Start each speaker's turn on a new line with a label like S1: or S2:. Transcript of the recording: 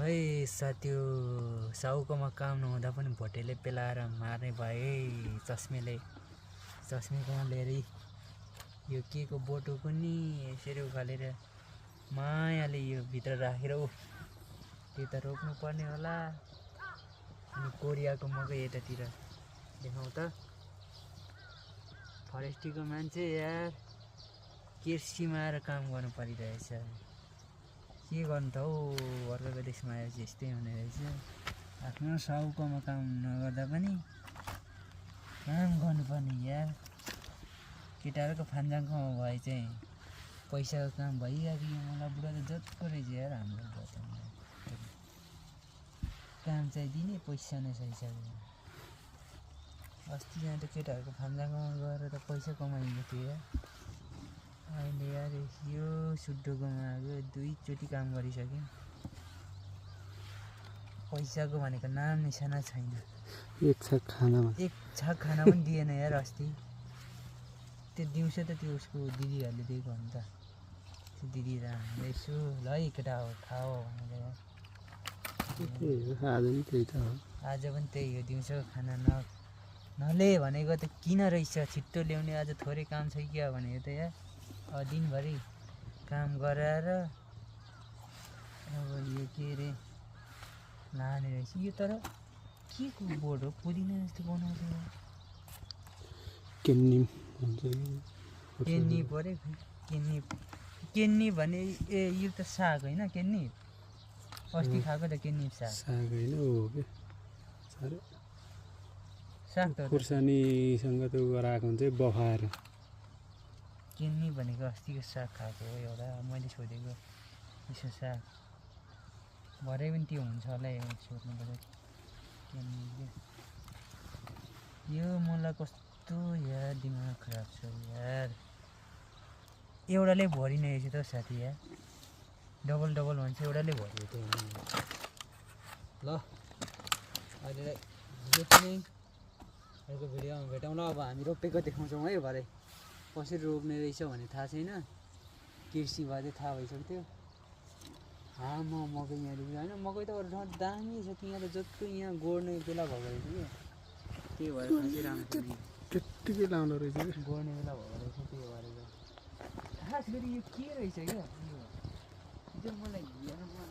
S1: है साथीयो साउकोमा काम नहुँदा पनि भोटेले पेलाएर मार्ने भए चस्मेकोमा लिएर यो के को बोटो पनि यसरी उखालेर मायाले यो भित्र राखेर त्यता रोप्नु पर्ने होला। अनि कोरियाको मकै यतातिर देखाउँ त। फरेस्टीको मान्छे यार कृषिमा आएर काम गर्नु परिरहेछ। के गर्नु त हौ, अर्काको देशमा आएपछि यस्तै हुने रहेछ। आफ्नो साउकोमा काम नगर्दा पनि काम गर्नुपर्ने यार। केटाहरूको फान्जाङकोमा भए चाहिँ पैसाको काम भइरहेको यो मलाई बुढा त जतिको रहेछ यार। हाम्रो काम चाहिँ दिने पैसा नै छैछ। अस्ति यहाँ त केटाहरूको फान्जाङकोमा गएर त पैसा कमाइएको थियो यार। अहिले यार यो सुड्डोकोमा आएको 2 चोटि काम गरिसक्यो। पैसाको भनेको नाम निशाना छैन।
S2: एक छाक खाना
S1: पनि दिएन यार अस्ति। त्यो दिउँसो त त्यो उसको दिदीहरूले दिएको हो नि त। त्यो दिदी र हामीले यसो ल है केटा हो खाओ भनेर यार। आज पनि त्यही हो, दिउँसोको खाना नले भनेको त किन रहेछ छिट्टो ल्याउने, आज थोरै काम छ क्या भनेको त यार। दिनभरि काम गराएर अब यो के अरे लाने रहेछ। यो तर के को बोर्ड हो, पुदिना जस्तो बनाउँछ। केन्नी पऱ्यो केन्नी भने ए यो त साग होइन केन्नी। अस्ति खाएको त केन्नी साग
S2: होइन हो के
S1: साग त
S2: खुर्सानीसँग त गराएको हुन्छ बफाएर।
S1: केन्नी भनेको अस्तिको साग खाएको हो एउटा, मैले सोधेको यसो साग भरे पनि त्यो हुन्छ होला सोध्नु पर्यो। केन्नी यो मलाई कस्तो यार दिमाग खराब छ यार। एउटाले भरिने रहेछ त साथी यार, डबल भन्छ एउटाले भरियो त्यो। ल अहिले यति नै, अर्को भिडियोमा भेटौँ ल। अब हामी रोपेको देखाउँछौँ है भरे। कसरी रोप्ने रहेछ भने थाहा छैन, कृषि भए चाहिँ थाहा भइसक्थ्यो। मकै यहाँ रोप्यो होइन, मकै त अरू दामी छ त्यहाँ त जस्तो यहाँ गोड्ने बेला भएको रहेछ कि त्यही भएर खासै राम्रो
S2: त्यत्तिकै लाउँदो रहेछ कि
S1: गोड्ने बेला भएको रहेछ। त्यही भएर खास गरी यो के रहेछ क्या यो मलाई हेर्नु मन